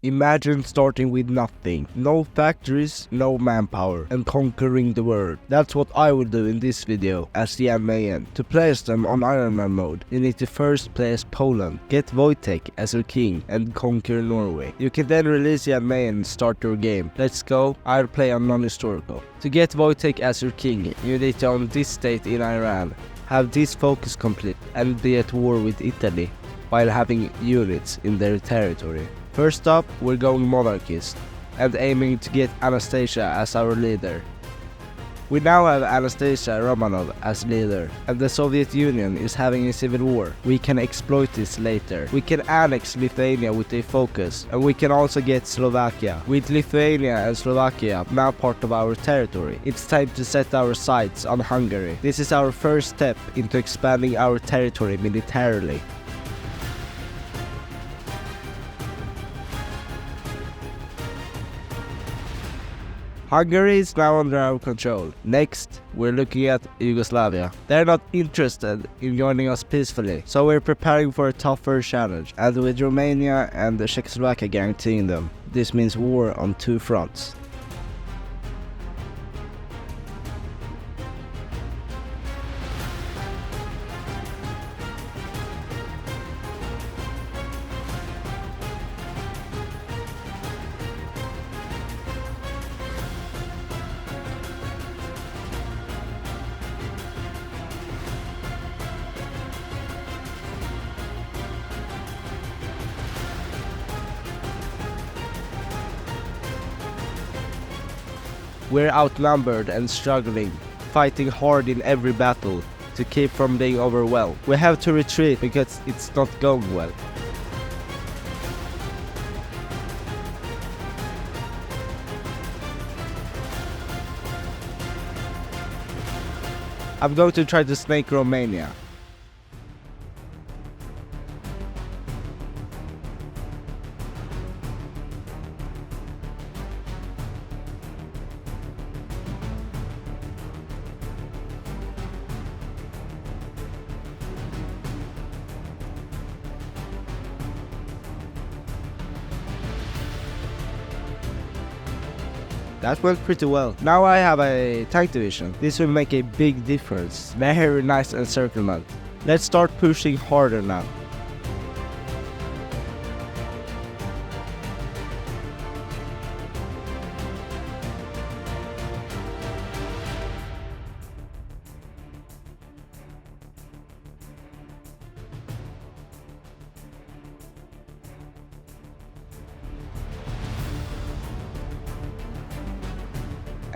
Imagine starting with nothing, no factories, no manpower, and conquering the world. That's what I will do in this video as the Armenian. To place them on Iron Man mode, you need to first place Poland, get Wojtek as your king, and conquer Norway. You can then release the Armenian and start your game. Let's go, I'll play on non-historical. To get Wojtek as your king, you need to own this state in Iran, have this focus complete, and be at war with Italy, while having units in their territory. First up, we're going monarchist, and aiming to get Anastasia as our leader. We now have Anastasia Romanov as leader, and the Soviet Union is having a civil war. We can exploit this later. We can annex Lithuania with a focus, and we can also get Slovakia. With Lithuania and Slovakia now part of our territory, it's time to set our sights on Hungary. This is our first step into expanding our territory militarily. Hungary is now under our control. Next, we're looking at Yugoslavia. They're not interested in joining us peacefully, so we're preparing for a tougher challenge. And with Romania and the Czechoslovakia guaranteeing them, this means war on two fronts. We're outnumbered and struggling, fighting hard in every battle to keep from being overwhelmed. We have to retreat because it's not going well. I'm going to try to snake Romania. That went pretty well. Now I have a tank division. This will make a big difference. Very nice encirclement. Let's start pushing harder now.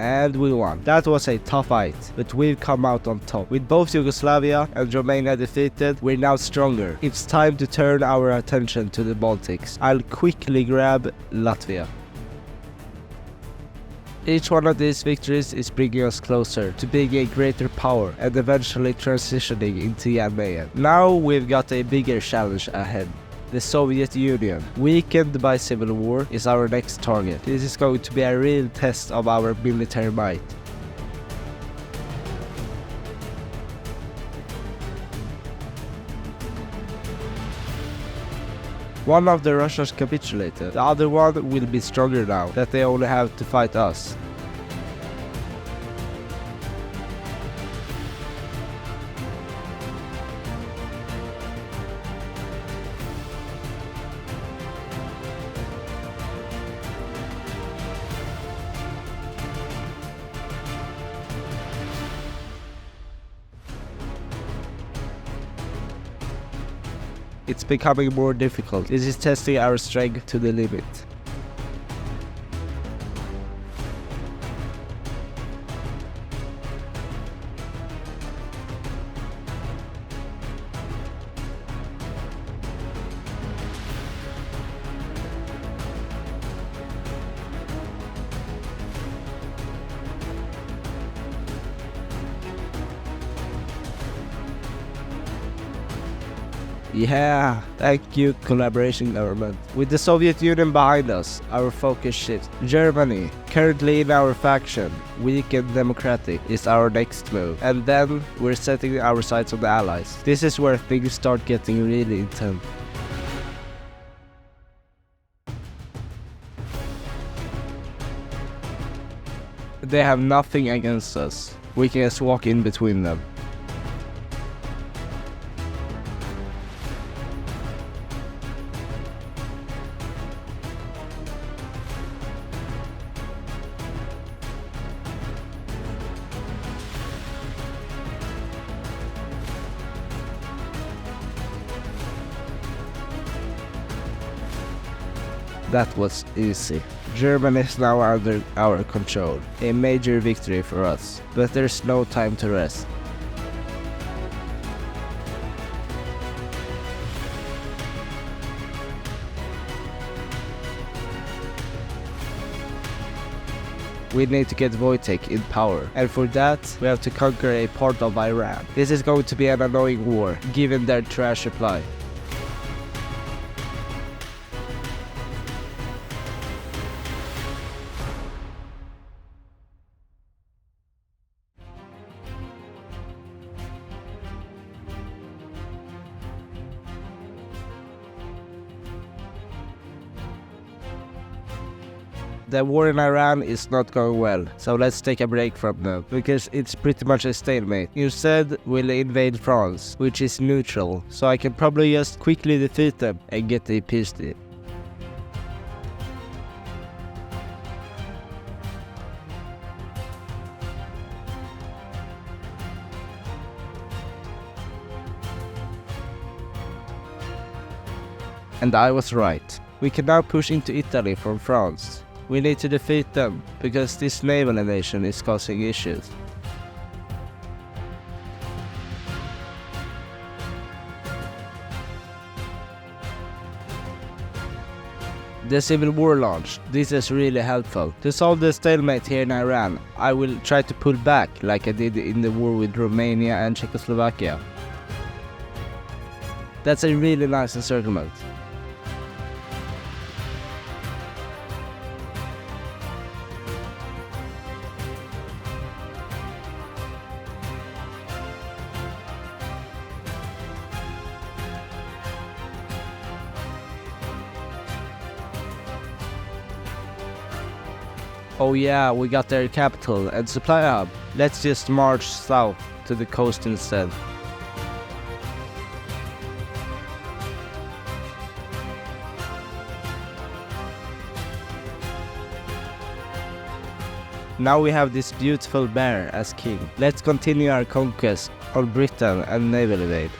And we won. That was a tough fight, but we've come out on top. With both Yugoslavia and Romania defeated, we're now stronger. It's time to turn our attention to the Baltics. I'll quickly grab Latvia. Each one of these victories is bringing us closer to being a greater power and eventually transitioning into the Armenian. Now we've got a bigger challenge ahead. The Soviet Union, weakened by civil war, is our next target. This is going to be a real test of our military might. One of the Russians capitulated, the other one will be stronger now that they only have to fight us. It's becoming more difficult. This is testing our strength to the limit. Yeah, thank you, collaboration government. With the Soviet Union behind us, our focus shifts. Germany, currently in our faction, weak and democratic, is our next move. And then we're setting our sights on the Allies. This is where things start getting really intense. They have nothing against us. We can just walk in between them. That was easy. Germany is now under our control. A major victory for us, but there's no time to rest. We need to get Wojtek in power, and for that we have to conquer a part of Iran. This is going to be an annoying war, given their trash supply. The war in Iran is not going well, so let's take a break from them, because it's pretty much a stalemate. Instead, we'll invade France, which is neutral, so I can probably just quickly defeat them and get a peace deal. And I was right. We can now push into Italy from France. We need to defeat them, because this naval invasion is causing issues. The civil war launched. This is really helpful. To solve the stalemate here in Iran, I will try to pull back like I did in the war with Romania and Czechoslovakia. That's a really nice encirclement. Oh yeah, we got their capital and supply hub. Let's just march south to the coast instead. Now we have this beautiful bear as king. Let's continue our conquest on Britain and naval invade.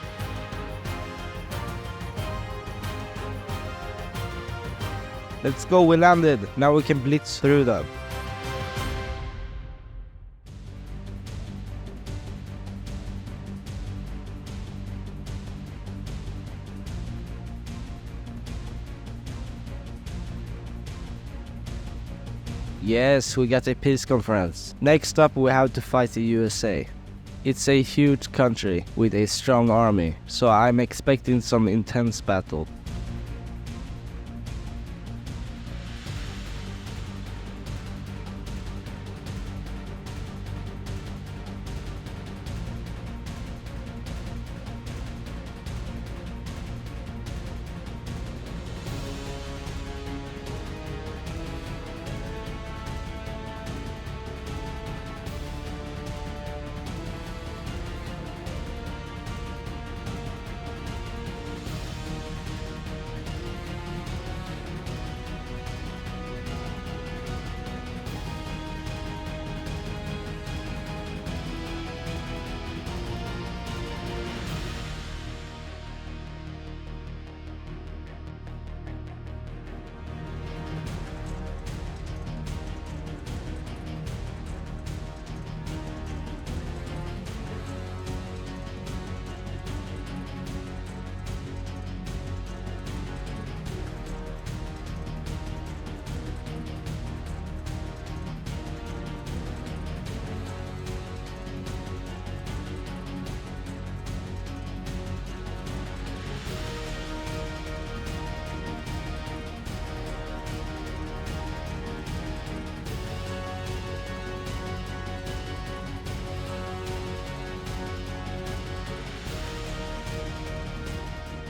Let's go, we landed. Now we can blitz through them. Yes, we got a peace conference. Next up we have to fight the USA. It's a huge country with a strong army, so I'm expecting some intense battle.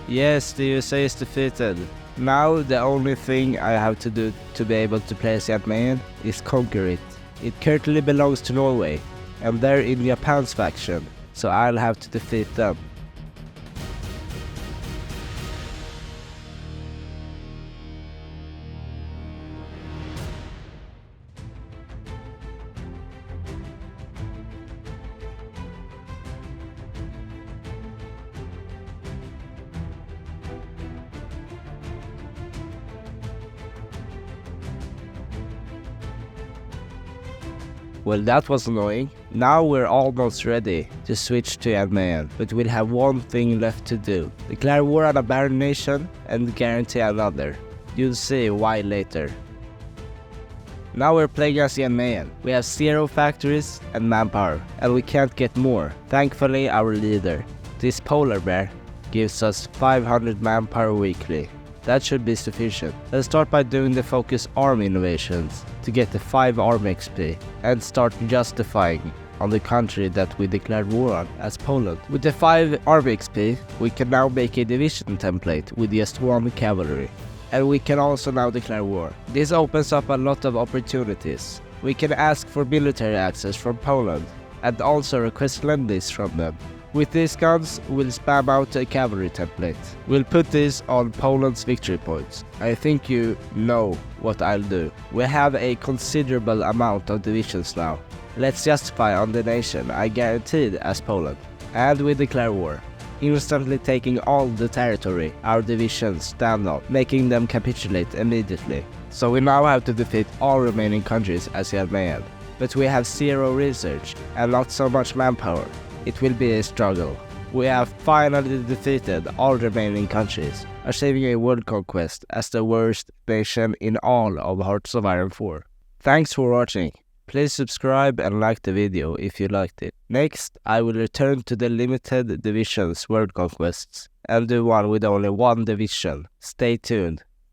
Yes, the USA is defeated. Now the only thing I have to do to be able to play as Ant-Man is conquer it. It currently belongs to Norway, and they're in Japan's faction, so I'll have to defeat them. Well, that was annoying. Now we're almost ready to switch to Armenian, but we'll have one thing left to do. Declare war on a barren nation and guarantee another. You'll see why later. Now we're playing as Armenian. We have 0 factories and manpower, and we can't get more. Thankfully, our leader, this polar bear, gives us 500 manpower weekly. That should be sufficient. Let's start by doing the focus arm innovations to get the 5 arm XP and start justifying on the country that we declared war on as Poland. With the 5 arm XP, we can now make a division template with just 1 cavalry. And we can also now declare war. This opens up a lot of opportunities. We can ask for military access from Poland and also request lend-lease from them. With these guns, we'll spam out a cavalry template. We'll put this on Poland's victory points. I think you know what I'll do. We have a considerable amount of divisions now. Let's justify on the nation I guaranteed as Poland. And we declare war, instantly taking all the territory our divisions stand on, making them capitulate immediately. So we now have to defeat all remaining countries as Armenian. But we have 0 research and not so much manpower. It will be a struggle. We have finally defeated all remaining countries, achieving a world conquest as the worst nation in all of Hearts of Iron 4. Thanks for watching. Please subscribe and like the video if you liked it. Next, I will return to the limited divisions world conquests and do one with only 1 division. Stay tuned.